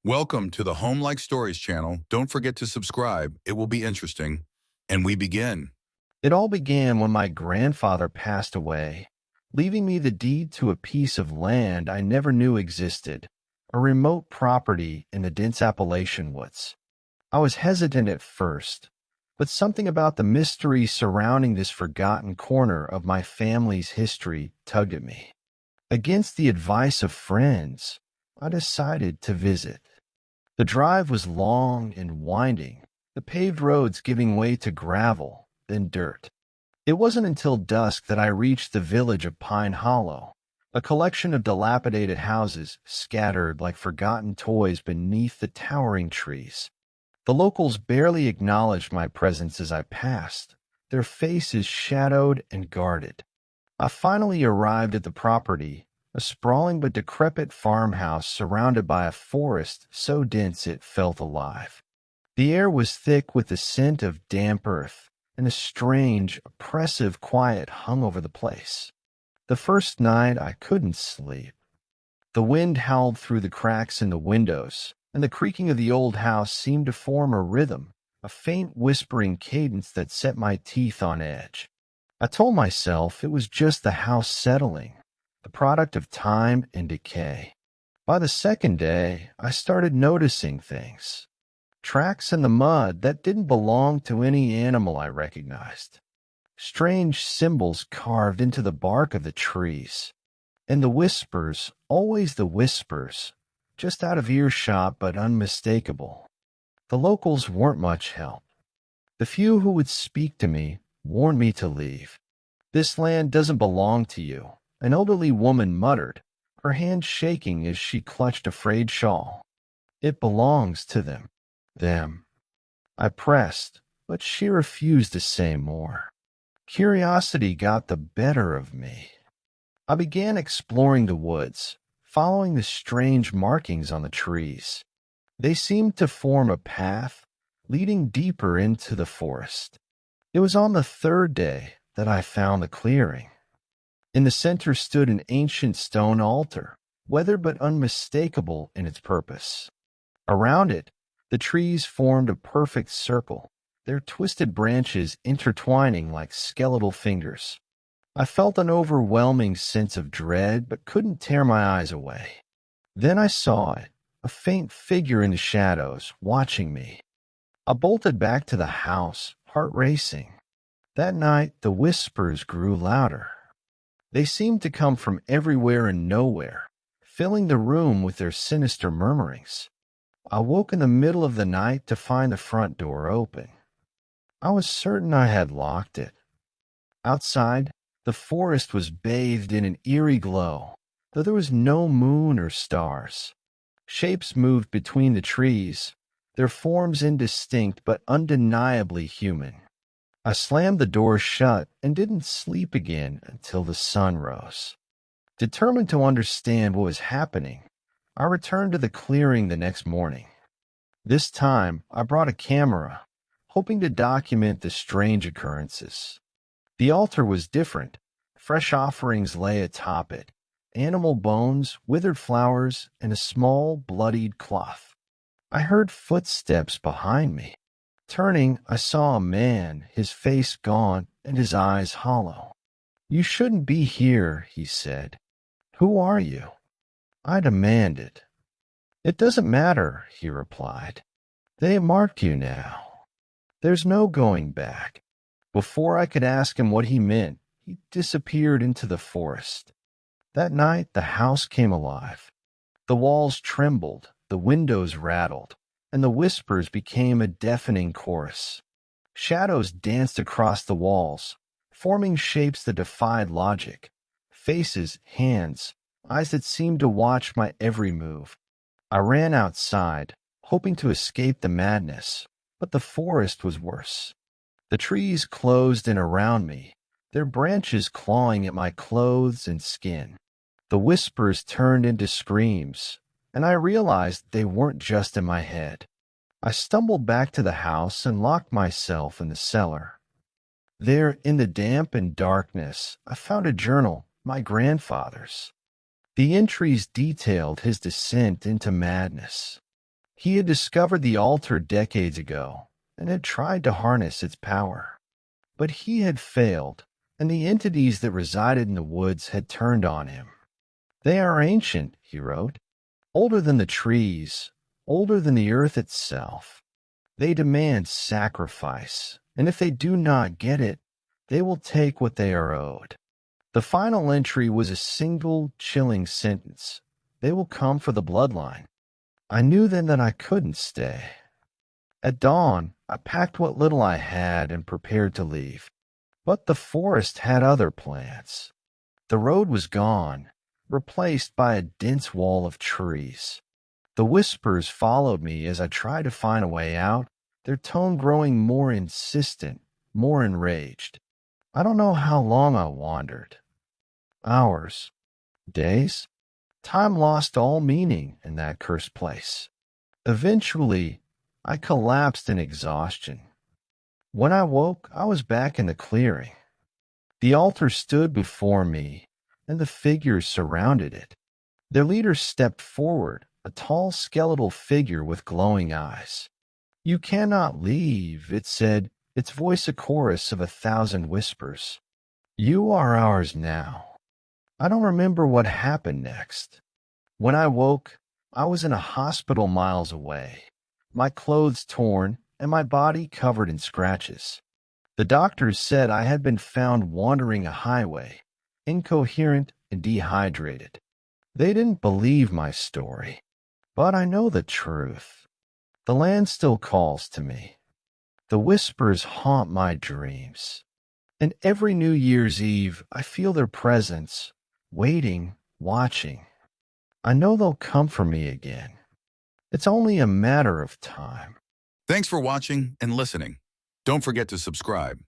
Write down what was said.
Welcome to the Home Like Stories channel. Don't forget to subscribe. It will be interesting. And we begin. It all began when my grandfather passed away, leaving me the deed to a piece of land I never knew existed, a remote property in the dense Appalachian woods. I was hesitant at first, but something about the mystery surrounding this forgotten corner of my family's history tugged at me. Against the advice of friends, I decided to visit. The drive was long and winding, the paved roads giving way to gravel, then dirt. It wasn't until dusk that I reached the village of Pine Hollow, a collection of dilapidated houses scattered like forgotten toys beneath the towering trees. The locals barely acknowledged my presence as I passed, their faces shadowed and guarded. I finally arrived at the property, a sprawling but decrepit farmhouse surrounded by a forest so dense it felt alive. The air was thick with the scent of damp earth, and a strange, oppressive quiet hung over the place. The first night I couldn't sleep. The wind howled through the cracks in the windows, and the creaking of the old house seemed to form a rhythm, a faint whispering cadence that set my teeth on edge. I told myself it was just the house settling, the product of time and decay. By the second day, I started noticing things. Tracks in the mud that didn't belong to any animal I recognized. Strange symbols carved into the bark of the trees. And the whispers, always the whispers, just out of earshot but unmistakable. The locals weren't much help. The few who would speak to me warned me to leave. "This land doesn't belong to you," an elderly woman muttered, her hand shaking as she clutched a frayed shawl. "It belongs to them." Them. I pressed, but she refused to say more. Curiosity got the better of me. I began exploring the woods, following the strange markings on the trees. They seemed to form a path leading deeper into the forest. It was on the third day that I found the clearing. In the center stood an ancient stone altar, weathered but unmistakable in its purpose. Around it, the trees formed a perfect circle, their twisted branches intertwining like skeletal fingers. I felt an overwhelming sense of dread but couldn't tear my eyes away. Then I saw it, a faint figure in the shadows, watching me. I bolted back to the house, heart racing. That night, the whispers grew louder. They seemed to come from everywhere and nowhere, filling the room with their sinister murmurings. I woke in the middle of the night to find the front door open. I was certain I had locked it. Outside, the forest was bathed in an eerie glow, though there was no moon or stars. Shapes moved between the trees, their forms indistinct but undeniably human. I slammed the door shut and didn't sleep again until the sun rose. Determined to understand what was happening, I returned to the clearing the next morning. This time, I brought a camera, hoping to document the strange occurrences. The altar was different. Fresh offerings lay atop it, animal bones, withered flowers, and a small, bloodied cloth. I heard footsteps behind me. Turning, I saw a man, his face gaunt and his eyes hollow. "You shouldn't be here," he said. "Who are you?" I demanded. "It doesn't matter," he replied. "They marked you now. There's no going back." Before I could ask him what he meant, he disappeared into the forest. That night, the house came alive. The walls trembled, the windows rattled, and the whispers became a deafening chorus. Shadows danced across the walls, forming shapes that defied logic. Faces, hands, eyes that seemed to watch my every move. I ran outside, hoping to escape the madness, but the forest was worse. The trees closed in around me, their branches clawing at my clothes and skin. The whispers turned into screams, and I realized they weren't just in my head. I stumbled back to the house and locked myself in the cellar. There, in the damp and darkness, I found a journal, my grandfather's. The entries detailed his descent into madness. He had discovered the altar decades ago and had tried to harness its power. But he had failed, and the entities that resided in the woods had turned on him. They are ancient, he wrote, older than the trees, older than the earth itself. They demand sacrifice, and if they do not get it, they will take what they are owed. The final entry was a single, chilling sentence. They will come for the bloodline. I knew then that I couldn't stay. At dawn, I packed what little I had and prepared to leave. But the forest had other plans. The road was gone, replaced by a dense wall of trees. The whispers followed me as I tried to find a way out, their tone growing more insistent, more enraged. I don't know how long I wandered. Hours, days. Time lost all meaning in that cursed place. Eventually, I collapsed in exhaustion. When I woke, I was back in the clearing. The altar stood before me, and the figures surrounded it. Their leader stepped forward, a tall skeletal figure with glowing eyes. You cannot leave, it said, its voice a chorus of 1,000 whispers. You are ours now. I don't remember what happened next. When I woke, I was in a hospital miles away, my clothes torn and my body covered in scratches. The doctors said I had been found wandering a highway, incoherent and dehydrated. They didn't believe my story, but I know the truth. The land still calls to me. The whispers haunt my dreams. And every New Year's Eve, I feel their presence, waiting, watching. I know they'll come for me again. It's only a matter of time. Thanks for watching and listening. Don't forget to subscribe.